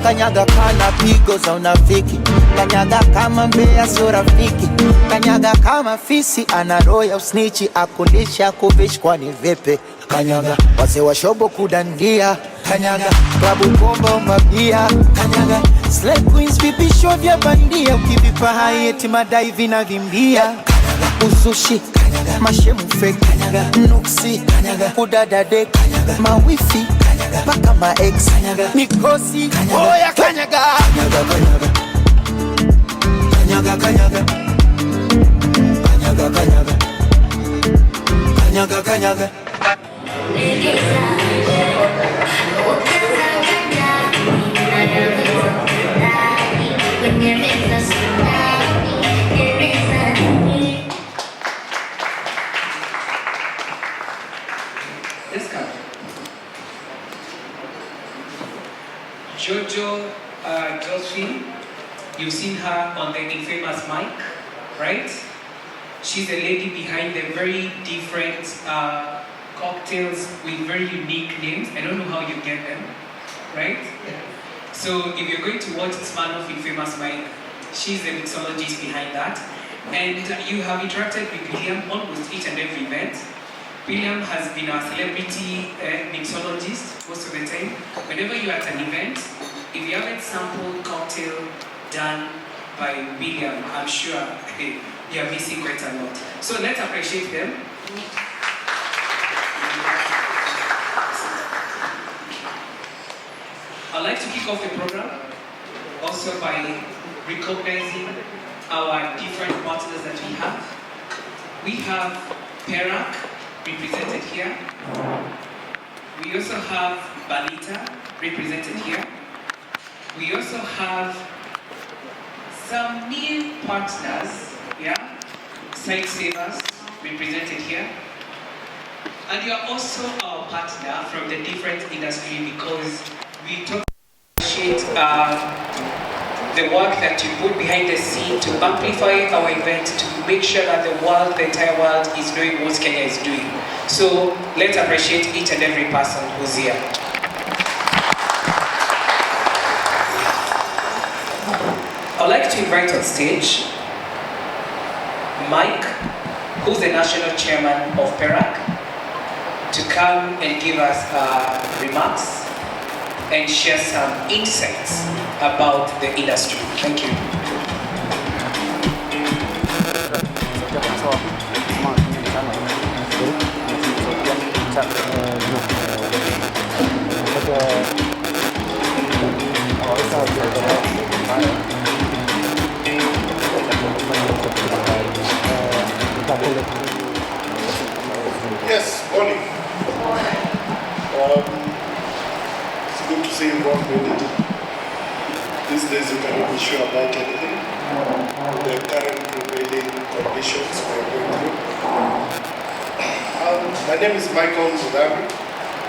Kanyaga kana pigo za unafiki. Kanyaga kama mbea sio rafiki. Kanyaga kama fisi ana roho ya usnichi. Akulisha kuvishi kwani vipi. Kanyaga wase wa shobo kudandia. Kanyaga klabu bomba umabia. Kanyaga slay queens vipisho vya bandia. Ukivipa hai eti madai vinavimbia. Kanyaga uzushi. Kanyaga mashemu fake. Kanyaga nuksi. Kanyaga udadade. Kanyaga mawifi. Kanyaga paka ma ex. Kanyaga mikosi. Oya kanyaga. Kanyaga kanyaga. Kanyaga kanyaga. Kanyaga kanyaga. Kanyaga kanyaga. Let's come. Jojo Josephine, you've seen her on the infamous mic, right? She's the lady behind the very different cocktails with very unique names. I don't know how you get them, right? Yeah. So if you're going to watch Smirnoff Infamous Mike, she's the mixologist behind that. And you have interacted with William almost each and every event. William has been our celebrity mixologist most of the time. Whenever you're at an event, if you haven't sampled cocktail done by William, I'm sure you're missing quite a lot. So let's appreciate them. I'd like to kick off the program also by recognizing our different partners that we have. We have Perak represented here. We also have Balita represented here. We also have some new partners, Sightsavers represented here. And you are also our partner from the different industry because we talk the work that you put behind the scene to amplify our event, to make sure that the entire world is knowing what Kenya is doing. So let's appreciate each and every person who's here. I'd like to invite on stage Mike, who's the national chairman of Perak, to come and give us remarks and share some insights about the industry. Thank you. Yes, morning. It's good to see you all ready. These days you cannot be sure about anything. The current prevailing conditions we are going through. My name is Michael Mugabe.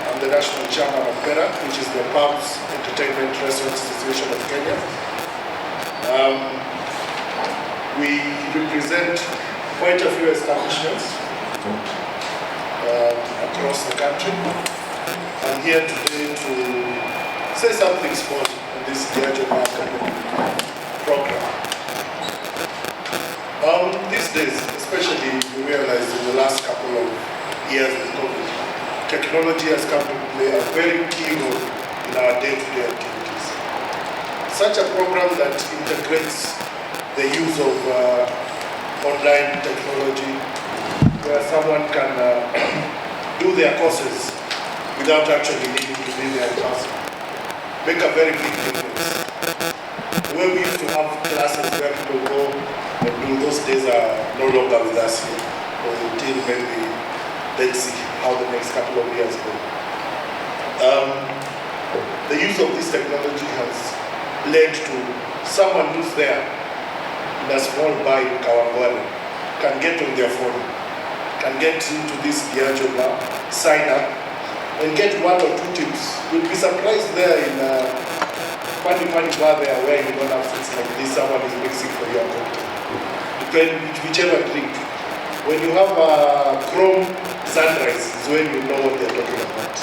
I'm the national chairman of Perak, which is the Pubs Entertainment Restaurant Association of Kenya. We represent quite a few establishments across the country. I'm here today to say something small on this Diageo Bar Academy program. These days, especially you realize in the last couple of years with COVID, technology has come to play a very key role in our day-to-day activities. Such a program that integrates the use of online technology, where someone can do their courses without actually needing to be there in person, make a very big difference. Where we used to have classes where people go and do, those days are no longer with us here, or until maybe let's see how the next couple of years go. The use of this technology has led to someone who's there in a small bar in Kawangware can get on their phone, can get into this Diageo Bar, sign up, and get 1 or 2 tips. You'll be surprised there in a funny bar there where you don't have things like this, someone is mixing for you a cocktail. Depending whichever drink. When you have a chrome sunrise is when you know what they're talking about.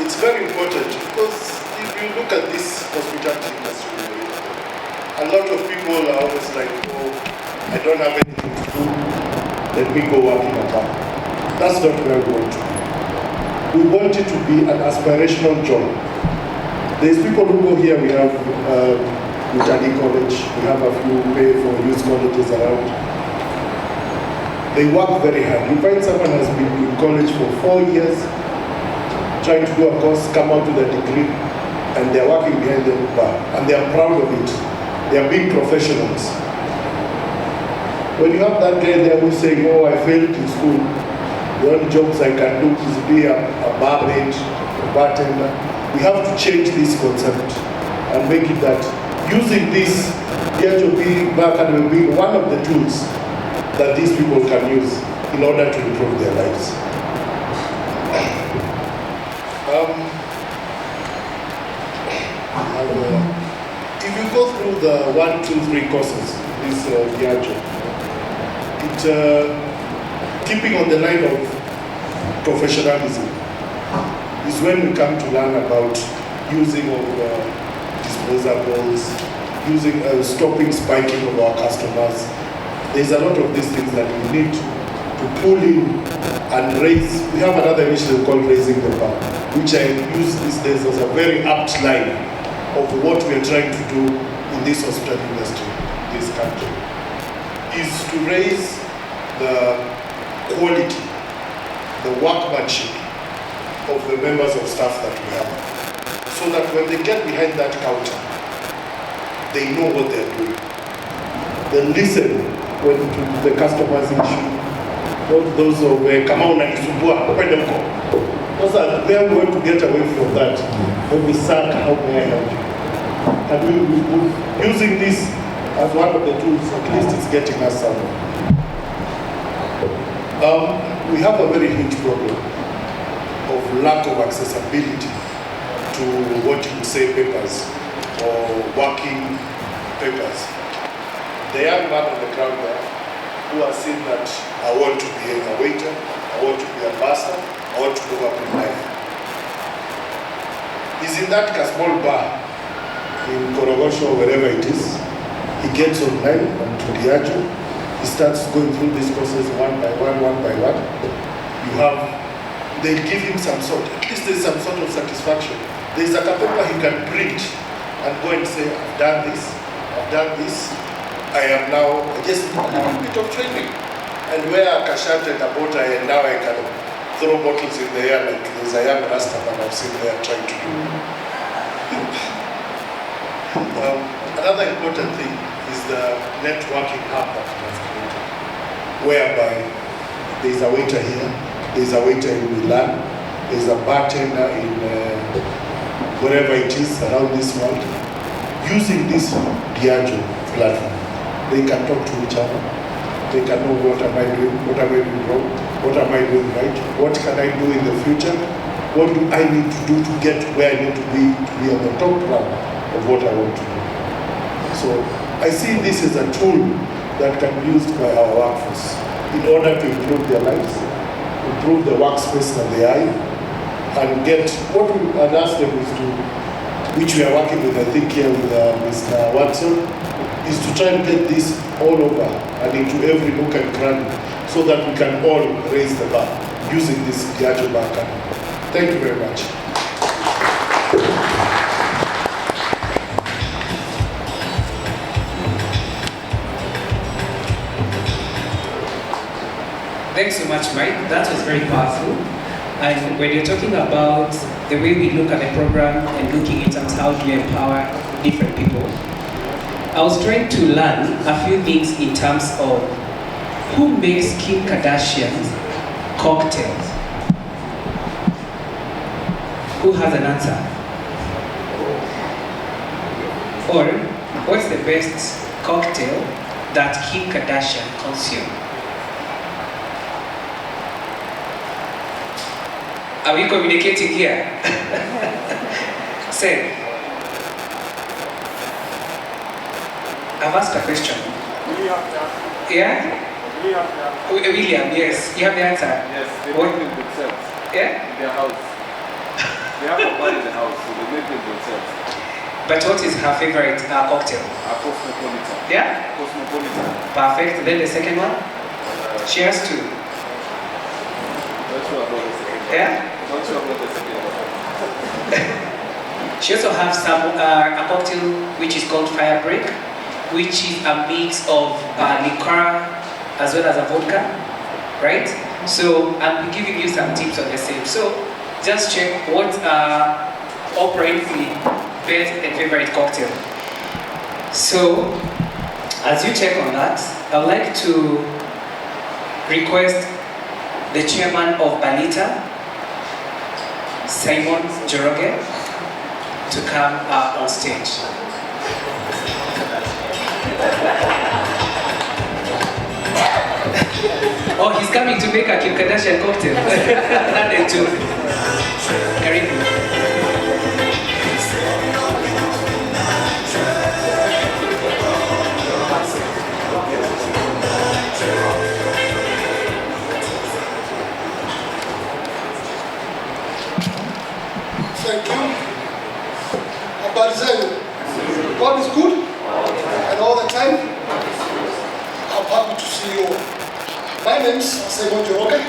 it's very important because if you look at this hospitality industry, a lot of people are always like, oh, I don't have anything to do, let me go work in a bar. That's not where we want to be. We want it to be an aspirational job. There's people who go here, we have Diageo College, we have a few pay for youth colleges around. They work very hard. You find someone has been in college for 4 years, trying to do a course, come out with a degree, and they're working behind the bar, and they are proud of it. They are big professionals. When you have that guy there who's saying, oh, I failed in school, the only jobs I can do is be a barmaid, a bartender. We have to change this concept and make it that using this Diageo Bar Academy being one of the tools that these people can use in order to improve their lives. If you go through the 1, 2, 3 courses, this Diageo, keeping on the line of professionalism is when we come to learn about using of disposables, using stopping spiking of our customers. There's a lot of these things that we need to pull in and raise. We have another initiative called Raising the Bar, which I use these days as a very apt line of what we are trying to do in this hospital industry, this country, is to raise the quality, the workmanship of the members of staff that we have, so that when they get behind that counter, they know what they're doing. They listen when the customers issue, not those of come on and subua, open them go. Those are, they are going to get away from that. When we start, how may I help you? And we using this as one of the tools, at least it's getting us somewhere. We have a very huge problem of lack of accessibility to what you would say papers or working papers. The young man on the ground there who has seen that I want to be a waiter, I want to be a pastor, I want to go up in life. He's in that small bar in Korogosho or wherever it is. He gets online onto Diageo. He starts going through these courses one by one. They give him some sort, at least there's some sort of satisfaction. There's a paper he can print and go and say, I've done this, I am now, I just need a little bit of training. And where I can shout at a boat, and now I can throw bottles in the air like there's a young Rastaman I've seen there trying to do. Another important thing is the networking hub that we have created, whereby there's a waiter here, there's a waiter in Milan, there's a bartender in wherever it is around this world. Using this Diageo platform, they can talk to each other. They can know what am I doing, what am I doing wrong, what am I doing right, what can I do in the future, what do I need to do to get where I need to be on the top run of what I want to do. So I see this as a tool that can be used by our workforce in order to improve their lives, improve the workspace that they are in, and get what we had asked them is to, which we are working with, I think here with Mr. Watson, is to try and get this all over and into every nook and cranny so that we can all raise the bar using this Diageo Bar Academy. Thank you very much. Thanks so much, Mike. That was very powerful. And when you're talking about the way we look at the program and looking in terms of how do you empower different people, I was trying to learn a few things in terms of who makes Kim Kardashian's cocktails. Who has an answer? Or what's the best cocktail that Kim Kardashian consumes? Are we communicating here? Say. I've asked a question. Yeah? William, yes. You have the answer? Yes, they what? make it themselves. Yeah? In their house. They have a bar in the house, so they make them themselves. But what is her favorite cocktail? Cosmopolitan. Yeah? Cosmopolitan. Perfect. Then the second one? She has two. Not sure about the second one. Yeah? Not sure about the second one. She also has some a cocktail which is called Fire Break, which is a mix of liqueur as well as a vodka, right? So I'll be giving you some tips on the same. So just check what operates the best and favorite cocktail. So as you check on that, I would like to request the chairman of Banita, Simon Joroge, to come on stage. Oh, he's coming to make a Kim Kardashian cocktail. Not a joke. Karibu. Thank you. Habari zenu. God is good and all the time. I'm happy to see you all. My name is Simon Joroge.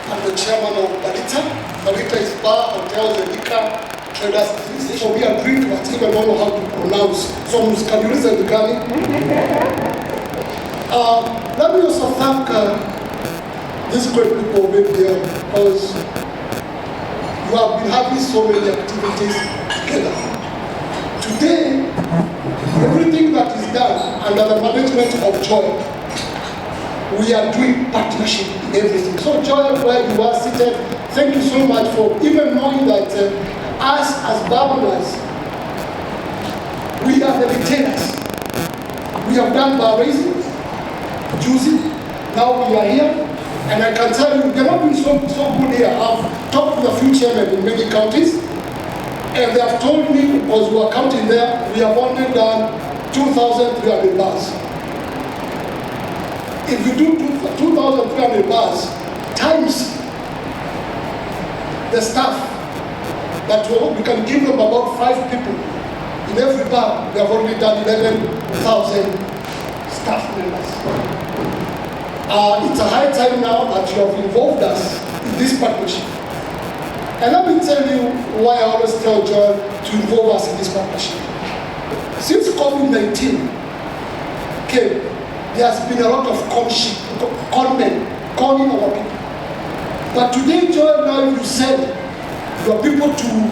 I'm the chairman of Banita. Banita is bar, hotels, and liquor traders association. So we are drink, but even don't know how to pronounce. So can you listen to Gani? Let me also thank these great people over here because you have been having so many activities together. Today, everything that is done under the management of Joy, we are doing partnership in everything. So Joy, where you are seated, thank you so much for even knowing that us as Babylons, we are the retailers. We have done bar raising, juicing, now we are here. And I can tell you, they're not been so good here. I've talked to a few chairmen in many counties, and they have told me, because we are counting there, we have only done 2,300 bars. If you do 2,300 bars times the staff, that we can give them about 5 people. In every bar, we have already done 11,000 staff members. It's a high time now that you have involved us in this partnership. And let me tell you why I always tell Joy to involve us in this partnership. Since COVID-19 came, there has been a lot of conmen calling our people. But today, Joy, now you send your people to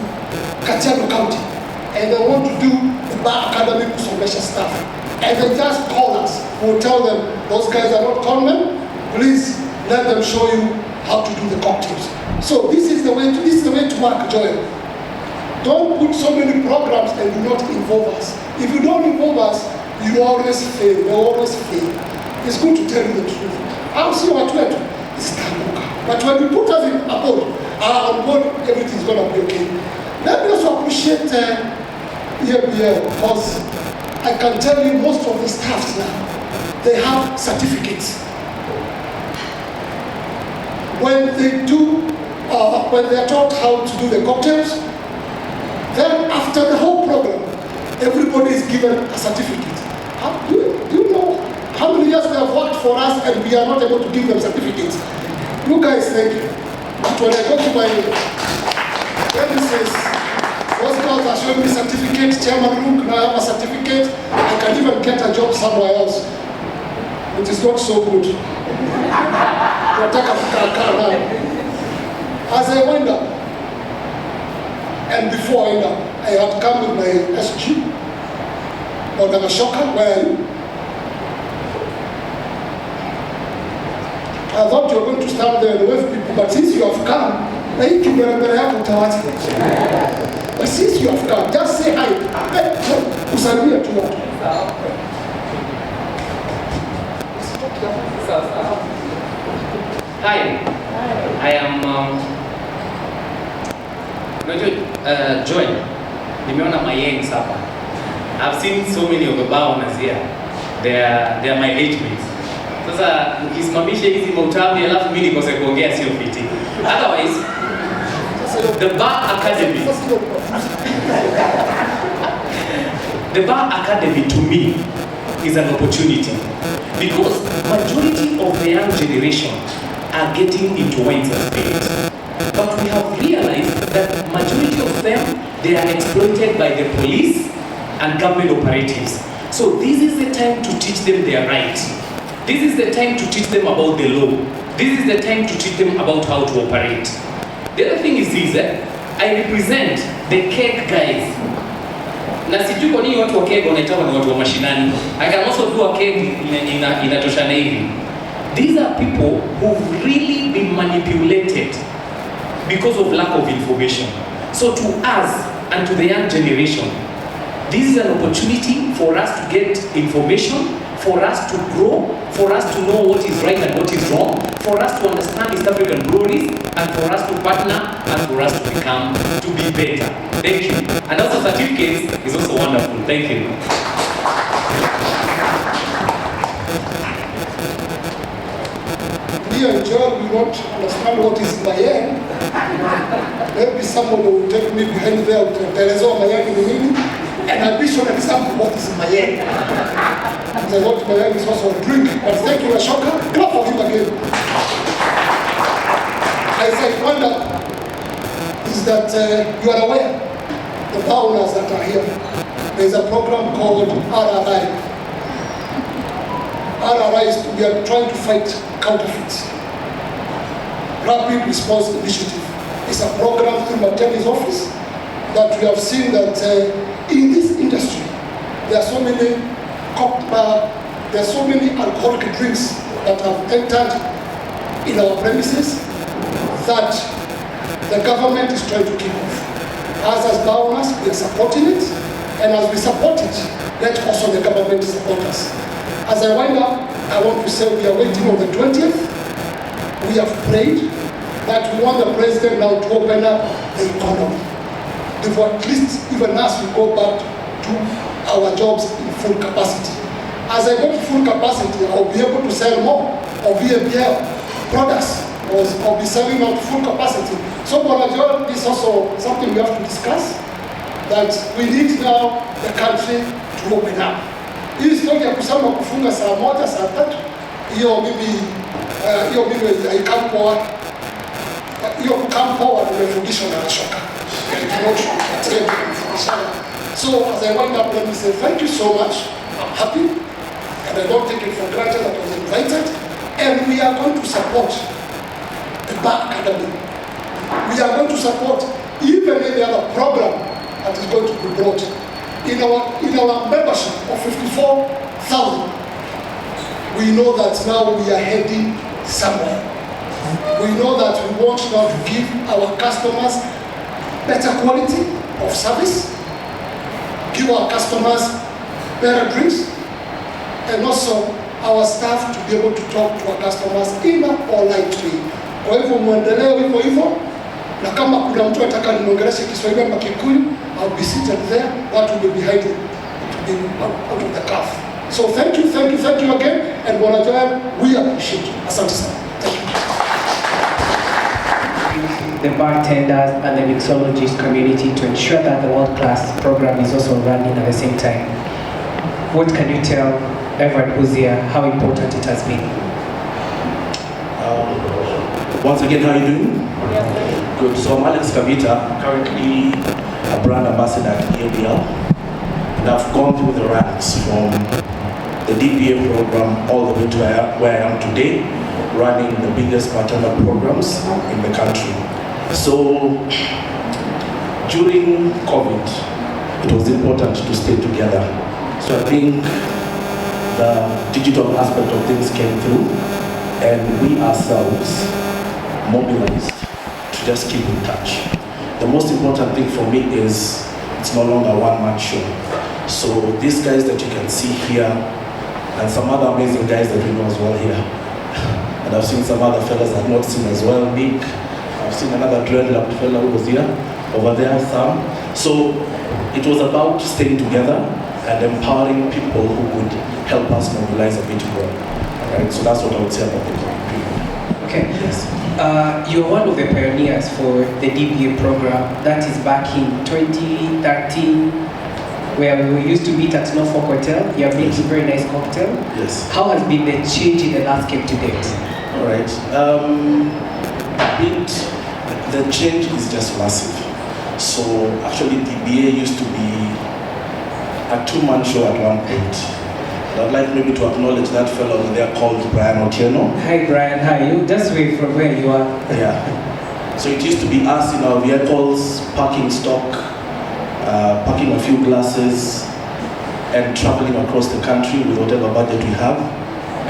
Kajiado County, and they want to do the Bar Academy Conservation stuff. And they just call us. We'll tell them, those guys are not conmen. Please let them show you how to do the cocktails. So this is the way to work, Joy. Don't put so many programs and do not involve us. If you don't involve us, you always fail. You always fail. It's good to tell you the truth. I'll see what we do. It's Tamuka. But when you put us on board, everything's going to be okay. Let me also appreciate EMBL, because I can tell you most of the staffs now, they have certificates. When they are taught how to do the cocktails, then after the whole program, everybody is given a certificate. Do you know how many years they have worked for us and we are not able to give them certificates? You guys, thank you. But when I go to my premises, those girls are showing me certificate, Chairman Luke, now I have a certificate, I can even get a job somewhere else. It is not so good. As I wind up, and before I end up, I had come with my SG, or Nagashoka, where are you? I thought you were going to stand there and wave people, but since you have come, but since you have come, just say hi. Usalimia tu watu. Hi, I am Joy. Nimeona mayengs hapa. I've seen so many of the bar owners here. They are my age mates. Sasa ukisimamisha hizi mautavi alafu mimi nikose kuongea sio fiti. Otherwise, The Bar Academy. The Bar Academy to me is an opportunity because majority of the young generation are getting into wines and spirits. But we have realized that majority of them, they are exploited by the police and government operatives. So this is the time to teach them their rights. This is the time to teach them about the law. This is the time to teach them about how to operate. The other thing is this, I represent the cake guys. Na sijui kwa nini watu wa keg wanaitwa ni watu wa mashinani. I can also do a keg inatoshana hivi. These are people who've really been manipulated because of lack of information. So to us and to the young generation, this is an opportunity for us to get information, for us to grow, for us to know what is right and what is wrong, for us to understand East African breweries, and for us to partner, and for us to become, to be better. Thank you. And also certificates is also wonderful. Thank you. Me and John, we don't understand what is Mayeng. Maybe someone will take me behind there to tell Mayeng in the meaning. And I'll be sure an example what is Mayeng. The word Mayeng is also a drink. But thank you, Ashoka. Clap for him again. I said, wonder is that you are aware, the founders that are here, there's a program called RRI. RRI is we are trying to fight counterfeits. Rapid Response Initiative. It's a program through Matemi's office that we have seen that in this industry, there are so many alcoholic drinks that have entered in our premises that the government is trying to keep off. Us as Baonas, we are supporting it, and as we support it, let also the government support us. As I wind up, I want to say we are waiting on the 20th. We have prayed that we want the president now to open up the economy. Before at least even us, we go back to our jobs in full capacity. As I go to full capacity, I'll be able to sell more of VABL products. I'll be selling out full capacity. So Bonajol is also something we have to discuss, that we need now the country to open up. Hii story ya kusema kufunga saa moja, saa tatu, hiyo mimi haikampoa. Hiyo kukampoa tumefundishwa na Ashoka. So as I wind up, let me say thank you so much. I'm happy, and I don't take it for granted that I was invited, and we are going to support the Bar Academy. We are going to support even any other program that is going to be brought. In our membership of 54,000, we know that now we are heading somewhere. We know that we want now to give our customers better quality of service, give our customers better drinks, and also our staff to be able to talk to our customers in a polite way. Kwa hivyo muendelee hivyo hivyo, na kama kuna mtu anataka niongeleshe Kiswahili ama Kikuyu, I'll be seated there, that will be behind it, to be out of the cuff. So thank you again, and Bwana Joel, we appreciate you. Asante sana. Thank you. The bartenders and the mixologist community to ensure that the world-class program is also running at the same time. What can you tell everyone who's here how important it has been? Once again, how are you doing? Yeah. Good. So I'm Alex Kavita, currently a brand ambassador at BLUEDOOR, and I've gone through the ranks from the DPA program all the way to where I am today, running the biggest bartender programs in the country. So during COVID, it was important to stay together. So I think the digital aspect of things came through, and we ourselves mobilized to just keep in touch. The most important thing for me is it's no longer a one-man show. So these guys that you can see here, and some other amazing guys that we know as well here, and I've seen some other fellas I've not seen as well, Nick, I've seen another dreadlocked fella who was here, over there, Sam. So it was about staying together and empowering people who would help us mobilize a bit more. Right? So that's what I would say about the people. Okay. Yes. you're one of the pioneers for the DBA program. That is back in 2013, where we used to meet at Norfolk Hotel. You have made a very nice cocktail. Yes. How has been the change in the landscape to date? All right. The change is just massive. So actually, DBA used to be a two-man show at one point. I'd like maybe to acknowledge that fellow over there called Brian Otieno. Hi Brian, hi. You just wait from where you are. Yeah. So it used to be us in our vehicles, parking stock, packing a few glasses, and traveling across the country with whatever budget we have,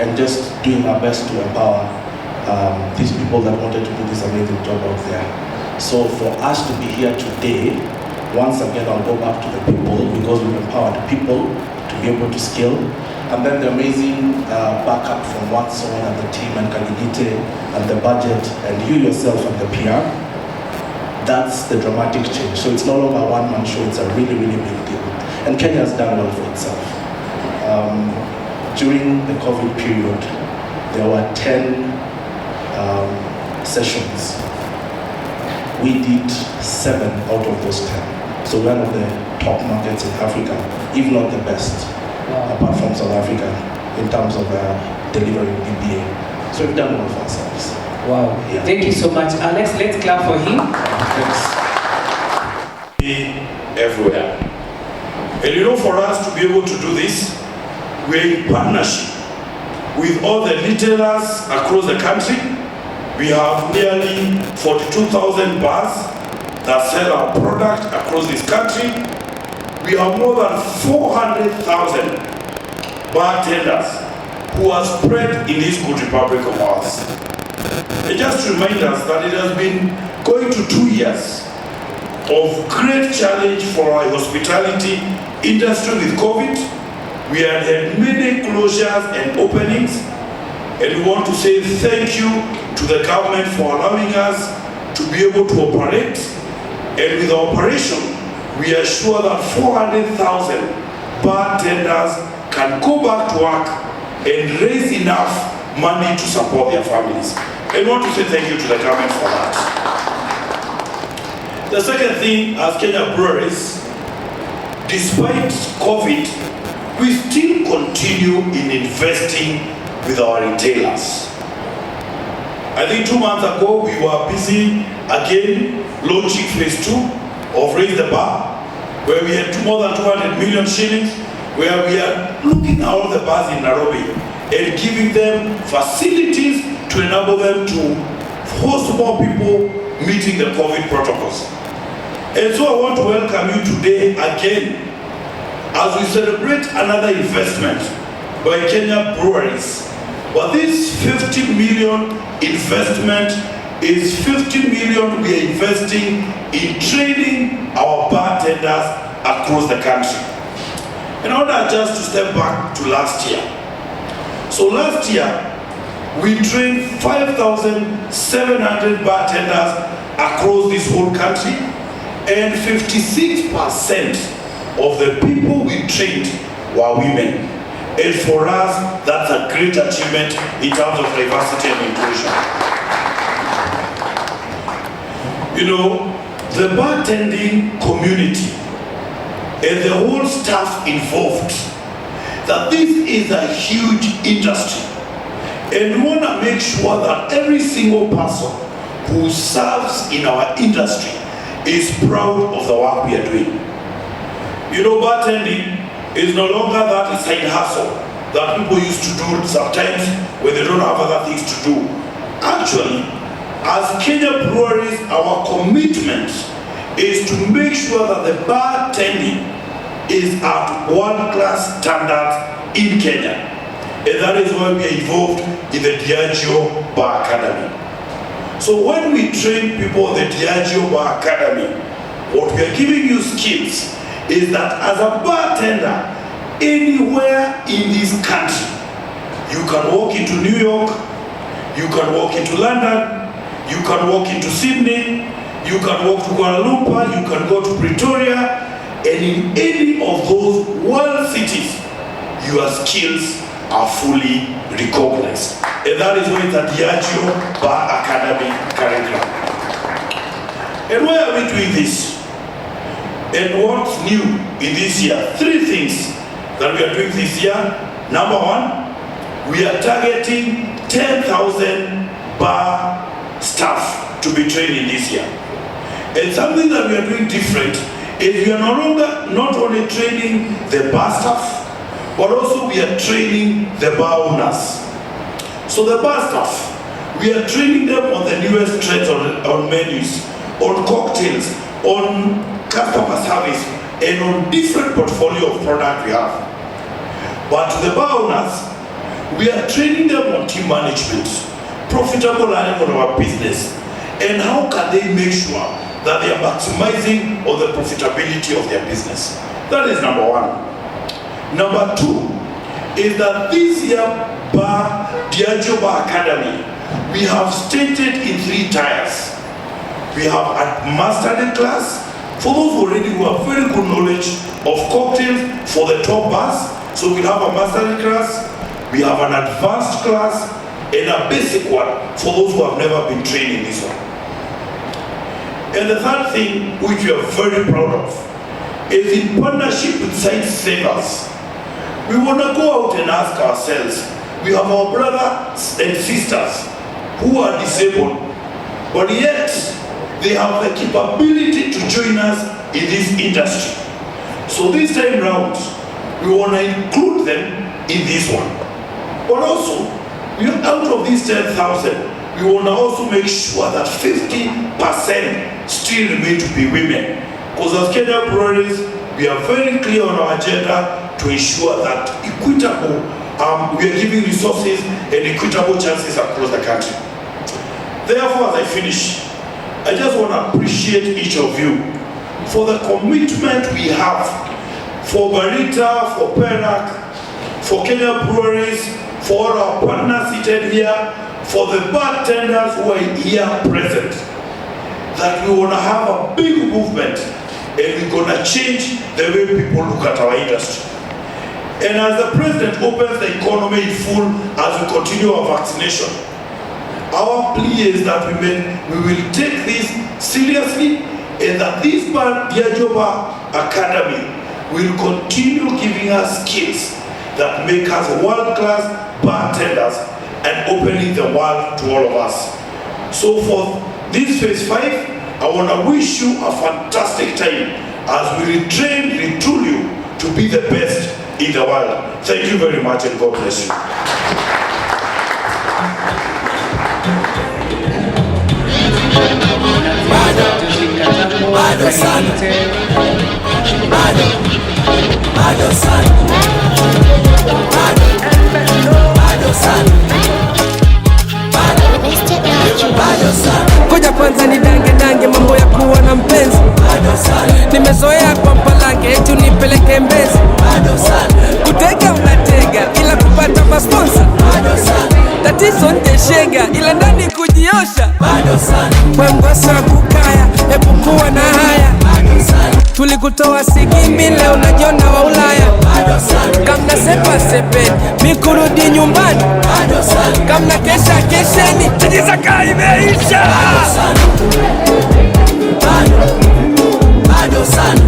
and just doing our best to empower these people that wanted to do this amazing job out there. So for us to be here today, once again I'll go back to the people, because we've empowered people to be able to scale. And then the amazing backup from Watson and the team and Kaligite and the budget and you yourself and the PR, that's the dramatic change. So it's no longer a one-man show, it's a really, really big deal. And Kenya has done well for itself. During the COVID period, there were 10 sessions. We did 7 out of those 10. So we're one of the top markets in Africa, if not the best. Apart from South Africa, in terms of delivering DBA. So we've done well for ourselves. Wow. Yeah. Thank you so much. Alex, let's clap for him. Thanks. Be everywhere. And you know, for us to be able to do this, we're in partnership with all the retailers across the country. We have nearly 42,000 bars that sell our product across this country. We have more than 400,000 bartenders who are spread in this good republic of ours. And just to remind us that it has been going to 2 years of great challenge for our hospitality industry with COVID. We have had many closures and openings, and we want to say thank you to the government for allowing us to be able to operate. And with the operation, we are sure that 400,000 bartenders can go back to work and raise enough money to support their families. And I want to say thank you to the government for that. The second thing, as Kenya Breweries, despite COVID, we still continue in investing with our retailers. I think 2 months ago, we were busy again launching phase 2 of Raise the Bar, where we had more than 200 million shillings, where we are looking at all the bars in Nairobi and giving them facilities to enable them to host more people meeting the COVID protocols. And so I want to welcome you today again as we celebrate another investment by Kenya Breweries. But this 50 million investment is 50 million we are investing in training our bartenders across the country. In order just to step back to last year. So last year, we trained 5,700 bartenders across this whole country, and 56% of the people we trained were women. And for us, that's a great achievement in terms of diversity and inclusion. You know, the bartending community and the whole staff involved, that this is a huge industry. And we want to make sure that every single person who serves in our industry is proud of the work we are doing. You know, bartending is no longer that side hustle that people used to do sometimes when they don't have other things to do. Actually, as Kenya Breweries, our commitment is to make sure that the bartending is at world-class standards in Kenya. And that is why we are involved in the Diageo Bar Academy. So when we train people in the Diageo Bar Academy, what we are giving you skills is that as a bartender, anywhere in this country, you can walk into New York, you can walk into London, you can walk into Sydney, you can walk to Kuala Lumpur, you can go to Pretoria, and in any of those world cities, your skills are fully recognized. And and that is where it's a Diageo Bar Academy curriculum. And why are we doing this? And what's new in this year? 3 things that we are doing this year. Number 1, we are targeting 10,000 bar staff to be trained in this year. And something that we are doing different is we are no longer not only training the bar staff, but also we are training the bar owners. So the bar staff, we are training them on the newest trends on menus, on cocktails, on customer service, and on different portfolio of product we have. But to the bar owners, we are training them on team management, profitable running of our business, and how can they make sure that they are maximizing on the profitability of their business. That is number 1. Number 2 is that this year Diageo Bar Academy, we have stated in 3 tiers. We have a mastery class for those already who have very good knowledge of cocktails for the top bars. So we have a mastery class, we have an advanced class, and a basic one for those who have never been trained in this one. And the third thing, which we are very proud of, is in partnership with Sight Savers. We want to go out and ask ourselves, we have our brothers and sisters who are disabled, but yet they have the capability to join us in this industry. So this time round, we want to include them in this one. But also, out of these 10,000, we want to also make sure that 50% still remain to be women. Because as Kenya breweries, we are very clear on our agenda to ensure that equitable, we are giving resources and equitable chances across the country. Therefore, as I finish, I just want to appreciate each of you for the commitment we have for Barita, for Perak, for Kenya breweries, for our partners seated here, for the bartenders who are here present, that we want to have a big movement and we're going to change the way people look at our industry. And as the president opens the economy in full as we continue our vaccination, our plea is that we will take this seriously and that this Diageo Bar Academy will continue giving us skills that make us world-class bartenders and opening the world to all of us. So for this phase 5, I want to wish you a fantastic time as we retool you to be the best in the world. Thank you very much and God bless you. Bado sana, bado sana, bado sana, bado sana. Ngoja kwanza ni dange mambo ya kuwa na mpenzi. Bado sana, nimezoea kwa mpalange eti unipeleke Mbezi. bado sana, Kutega unatega ila kupata masponsa. bado sana, Tatizo ndeshega ila ndani kujiosha. bado sana, Mwemgosa kukaya hebu kuwa na haya. bado sana, Tulikutoa Sigimbi leo unajiona wa Ulaya. bado sana, Kamna sepe mikurudi nyumbani. bado sana, Kamna kesheni tijizaka imeisha. bado sana, bado sana,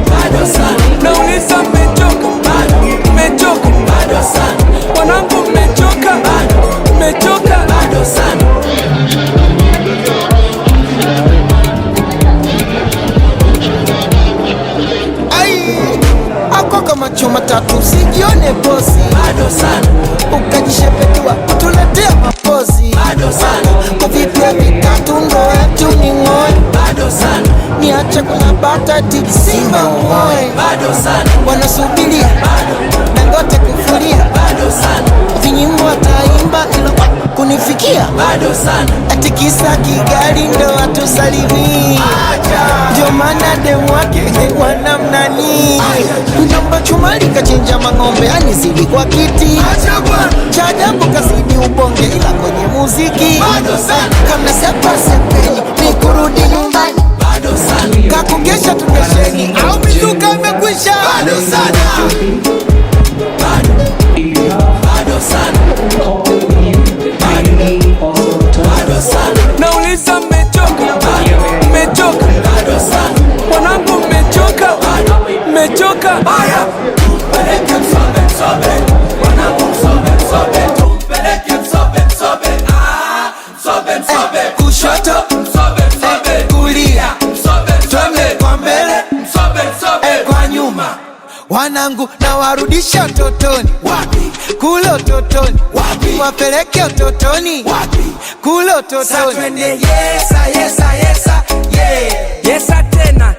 bado sana. Nauliza mmechoka, Bado sana, wanangu mmechoka, bado sana. Ai, ako kama chuma tatu usijione bosi. Bado sana, ukajishepetua kutuletea mapozi. Bado sana, kwa vipya vitatu ndo eti uning'oe. Bado sana, niache kuna batati Simba umoe. Bado sana, wanasubiria Dangote kufulia. Bado sana, vinyimbo wataimba ilo kunifikia. Bado sana, ati kisa Kigali ndo watusalimii. Ndio maana demu wake wanamnani. Mjomba Chumali kachinja mang'ombe anizidi kwa kiti. Cha ajabu kasidi ubonge ila kwenye muziki. Bado sana, kama sepeni ni kurudi nyumbani. Bado sana, kakukesha tukesheni au mizuka imekwisha. Bado sana, bado Aya, tumpeleke msobe msobe, wanangu msobe msobe, tumpeleke msobe msobe, msobe msobe, kushoto msobe msobe, kulia msobe msobe, kwa mbele msobe msobe, kwa nyuma. Wanangu na warudisha utotoni. Wapi? Kule utotoni. Wapi? Wapeleke utotoni. Wapi? Kule utotoni. Sa twende yesa yesa yesa yeah. Yesa tena